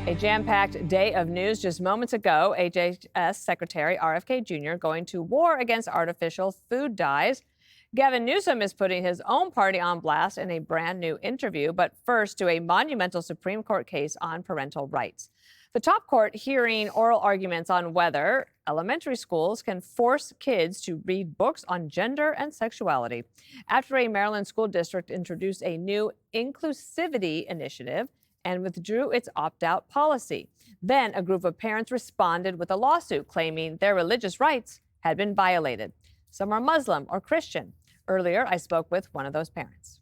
A jam-packed day of news just moments ago. HHS Secretary RFK Jr. going to war against artificial food dyes. Gavin Newsom is putting his own party on blast in a brand new interview. But first, to a monumental Supreme Court case on parental rights. The top court hearing oral arguments on whether elementary schools can force kids to read books on gender and sexuality after a Maryland school district introduced a new inclusivity initiative and withdrew its opt-out policy. Then a group of parents responded with a lawsuit claiming their religious rights had been violated. Some are Muslim or Christian. Earlier, I spoke with one of those parents.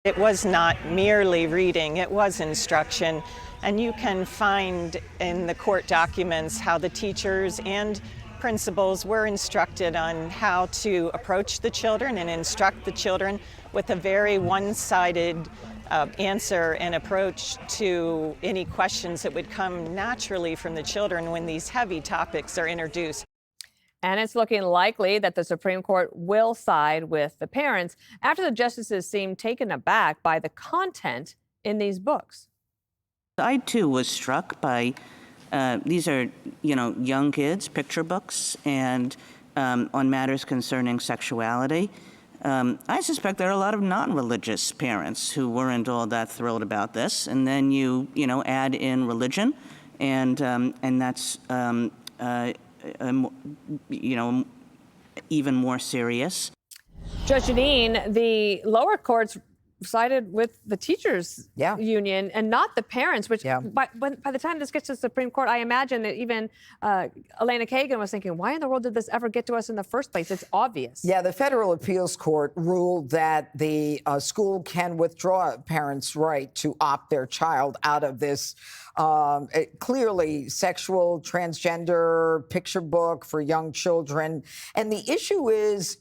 It was not merely reading, it was instruction. And you can find in the court documents how the teachers and principals were instructed on how to approach the children and instruct the children with a very one-sided answer and approach to any questions that would come naturally from the children when these heavy topics are introduced. And it's looking likely that the Supreme Court will side with the parents after the justices seem taken aback by the content in these books. I, too, was struck by these are, young kids, picture books, and on matters concerning sexuality. I suspect there are a lot of non-religious parents who weren't all that thrilled about this. And then you add in religion, and that's, even more serious. Judge Janine, the lower courts sided with the teachers union and not the parents, which by the time this gets to the Supreme Court, I imagine that even Elena Kagan was thinking, why in the world did this ever get to us in the first place? It's obvious. Yeah, the Federal Appeals Court ruled that the school can withdraw a parent's right to opt their child out of this clearly sexual, transgender picture book for young children. And the issue is,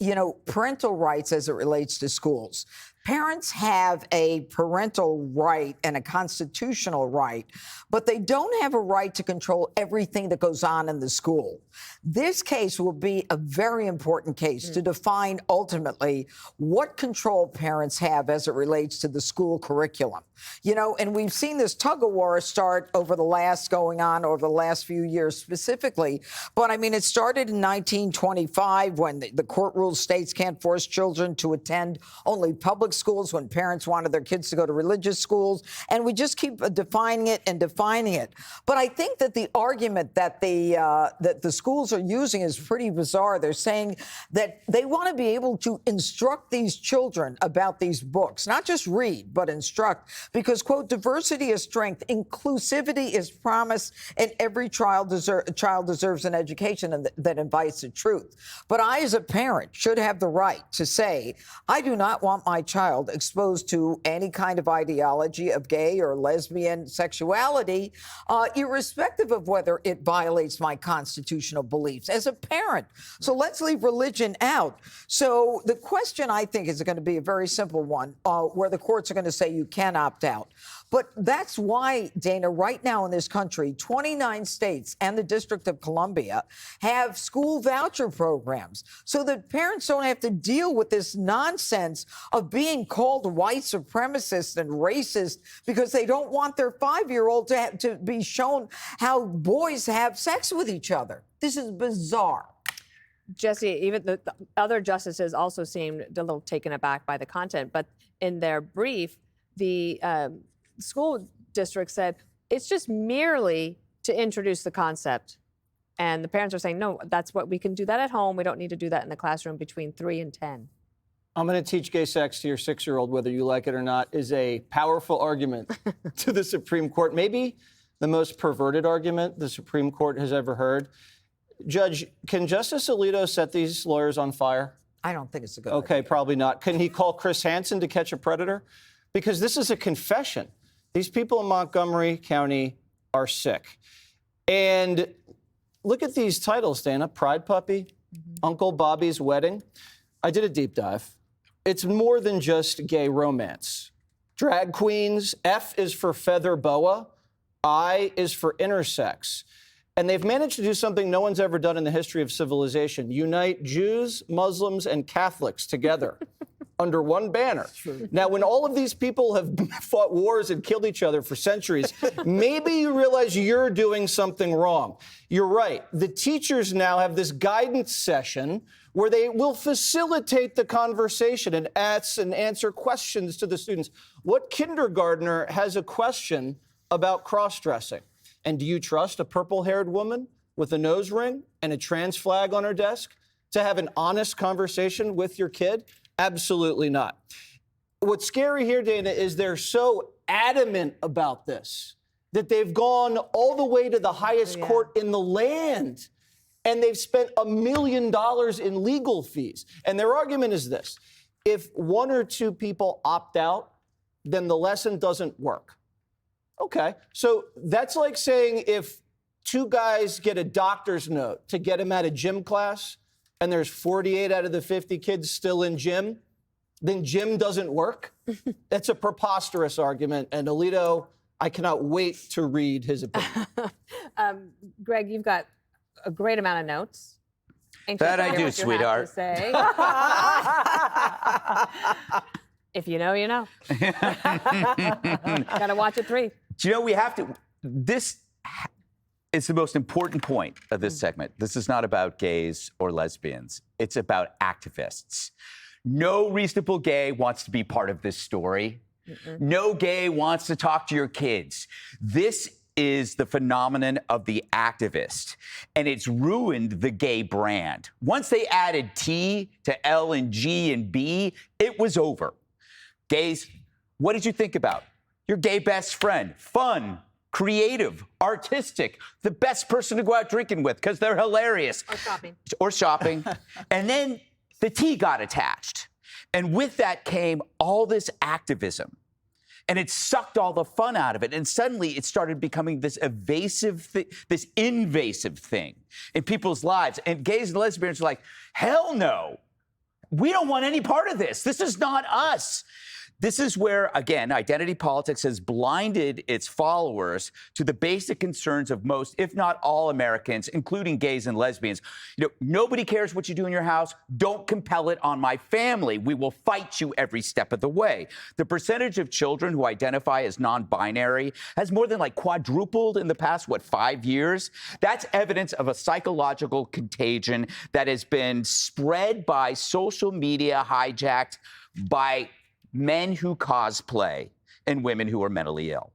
parental rights as it relates to schools. Parents have a parental right and a constitutional right, but they don't have a right to control everything that goes on in the school. This case will be a very important case to define ultimately what control parents have as it relates to the school curriculum. And we've seen this tug of war start over the last few years specifically. But I mean, it started in 1925 when the court ruled states can't force children to attend only public schools when parents wanted their kids to go to religious schools. And we just keep defining it and defining it. But I think that the argument that the schools are using is pretty bizarre. They're saying that they want to be able to instruct these children about these books, not just read, but instruct, because, quote, diversity is strength, inclusivity is promise, and every child deserves an education that invites the truth. But I, as a parent, should have the right to say, I do not want my child exposed to any kind of ideology of gay or lesbian sexuality, irrespective of whether it violates my constitutional beliefs as a parent. So let's leave religion out. So the question, I think, is going to be a very simple one, where the courts are going to say you can opt out. But that's why, Dana, right now in this country, 29 states and the District of Columbia have school voucher programs so that parents don't have to deal with this nonsense of being called white supremacist and racist because they don't want their 5-year-old to be shown how boys have sex with each other. This is bizarre. Jesse, even the other justices also seemed a little taken aback by the content, but in their brief, the school district said it's just merely to introduce the concept. And the parents are saying, no, that's what we can do that at home. We don't need to do that in the classroom between 3 and 10. I'm going to teach gay sex to your 6-year-old, whether you like it or not, is a powerful argument to the Supreme Court. Maybe the most perverted argument the Supreme Court has ever heard. Judge, can Justice Alito set these lawyers on fire? I don't think it's a good idea. idea. Probably not. Can he call Chris Hansen to catch a predator? Because this is a confession. These people in Montgomery County are sick. And look at these titles, Dana. Pride Puppy, Uncle Bobby's Wedding. I did a deep dive. It's more than just gay romance. Drag queens, F is for feather boa, I is for intersex. And they've managed to do something no one's ever done in the history of civilization: unite Jews, Muslims, and Catholics together under one banner. Now, when all of these people have fought wars and killed each other for centuries, maybe you realize you're doing something wrong. You're right. The teachers now have this guidance session where they will facilitate the conversation and ask and answer questions to the students. What kindergartner has a question about cross-dressing? And do you trust a purple-haired woman with a nose ring and a trans flag on her desk to have an honest conversation with your kid? Absolutely not. What's scary here, Dana, is they're so adamant about this that they've gone all the way to the highest court in the land, and they've spent $1 million in legal fees. And their argument is this: if one or two people opt out, then the lesson doesn't work. Okay, so that's like saying if two guys get a doctor's note to get him out of gym class, and there's 48 out of the 50 kids still in gym, then gym doesn't work. That's a preposterous argument. And Alito, I cannot wait to read his opinion. Greg, you've got a great amount of notes. That I do, sweetheart. If you know, you know. Gotta watch at 3. Do you know, we have to, this is the most important point of this segment. This is not about gays or lesbians. It's about activists. No reasonable gay wants to be part of this story. No gay wants to talk to your kids. This is the phenomenon of the activist, and it's ruined the gay brand. Once they added T to L and G and B, it was over. Gays, what did you think about? Your gay best friend, fun, creative, artistic, the best person to go out drinking with because they're hilarious. Or shopping. And then the T got attached. And with that came all this activism. And it sucked all the fun out of it. And suddenly it started becoming this this invasive thing in people's lives. And gays and lesbians are like, hell no. We don't want any part of this. This is not us. This is where, again, identity politics has blinded its followers to the basic concerns of most, if not all, Americans, including gays and lesbians. You know, nobody cares what you do in your house. Don't compel it on my family. We will fight you every step of the way. The percentage of children who identify as non-binary has more than quadrupled in the past, 5 years? That's evidence of a psychological contagion that has been spread by social media, hijacked by men who cosplay and women who are mentally ill.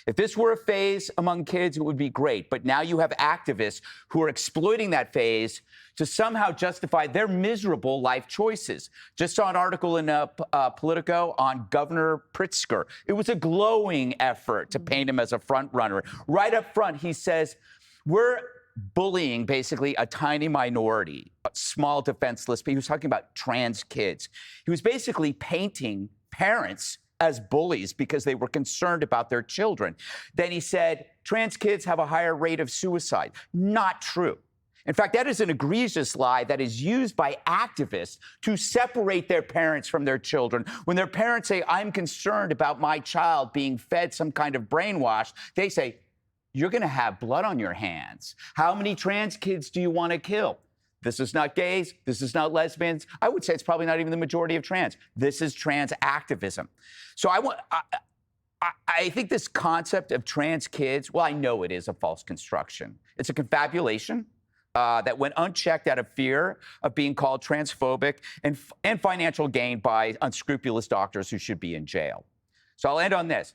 If this were a phase among kids, it would be great. But now you have activists who are exploiting that phase to somehow justify their miserable life choices. Just saw an article in Politico on Governor Pritzker. It was a glowing effort to paint him as a front runner. Right up front, he says, we're bullying basically a tiny minority, small defenseless people. He was talking about trans kids. He was basically painting parents as bullies because they were concerned about their children. Then he said, trans kids have a higher rate of suicide. Not true. In fact, that is an egregious lie that is used by activists to separate their parents from their children. When their parents say, I'm concerned about my child being fed some kind of brainwash, they say, you're going to have blood on your hands. How many trans kids do you want to kill? This is not gays. This is not lesbians. I would say it's probably not even the majority of trans. This is trans activism. So I think this concept of trans kids, well, I know it is a false construction. It's a confabulation that went unchecked out of fear of being called transphobic and financial gain by unscrupulous doctors who should be in jail. So I'll end on this.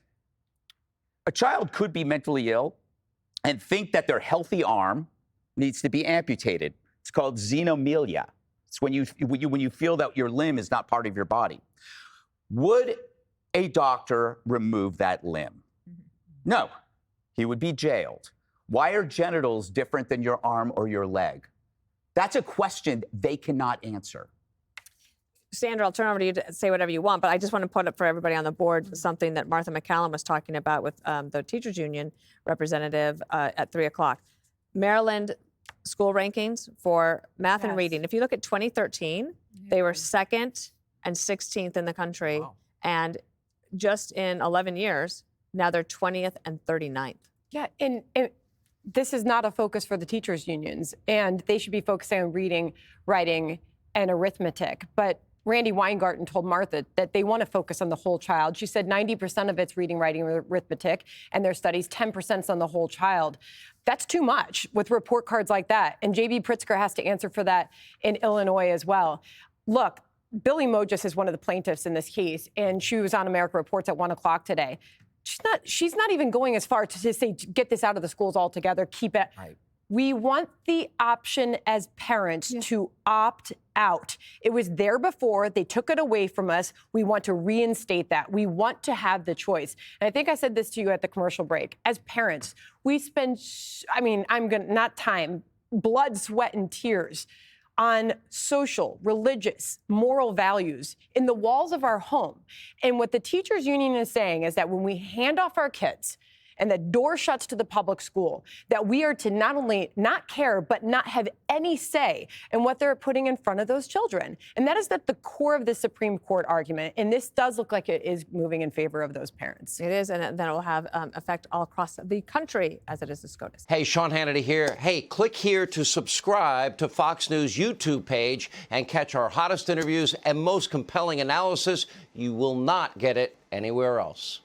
A child could be mentally ill and think that their healthy arm needs to be amputated. It's called xenomelia. It's when you feel that your limb is not part of your body. Would a doctor remove that limb? No. He would be jailed. Why are genitals different than your arm or your leg? That's a question they cannot answer. Sandra, I'll turn over to you to say whatever you want, but I just want to put up for everybody on the board something that Martha McCallum was talking about with the teachers union representative at 3 o'clock. Maryland school rankings for math and reading. If you look at 2013, they were 2nd and 16th in the country. Wow. And just in 11 years, now they're 20th and 39th. Yeah, and this is not a focus for the teachers unions, and they should be focusing on reading, writing, and arithmetic. But Randy Weingarten told Martha that they want to focus on the whole child. She said 90% of it's reading, writing, arithmetic, and their studies, 10% is on the whole child. That's too much with report cards like that. And J.B. Pritzker has to answer for that in Illinois as well. Look, Billy Mojus is one of the plaintiffs in this case, and she was on America Reports at 1 o'clock today. She's not even going as far to say, get this out of the schools altogether, keep it. Right. We want the option as parents to opt out. It was there before. They took it away from us. We want to reinstate that. We want to have the choice. And I think I said this to you at the commercial break. As parents, we spend, blood, sweat, and tears on social, religious, moral values in the walls of our home. And what the teachers union is saying is that when we hand off our kids and the door shuts to the public school, that we are to not only not care, but not have any say in what they're putting in front of those children. And that is at the core of the Supreme Court argument. And this does look like it is moving in favor of those parents. It is, and then it will have effect all across the country, as it is the SCOTUS. Hey, Sean Hannity here. Hey, click here to subscribe to Fox News YouTube page and catch our hottest interviews and most compelling analysis. You will not get it anywhere else.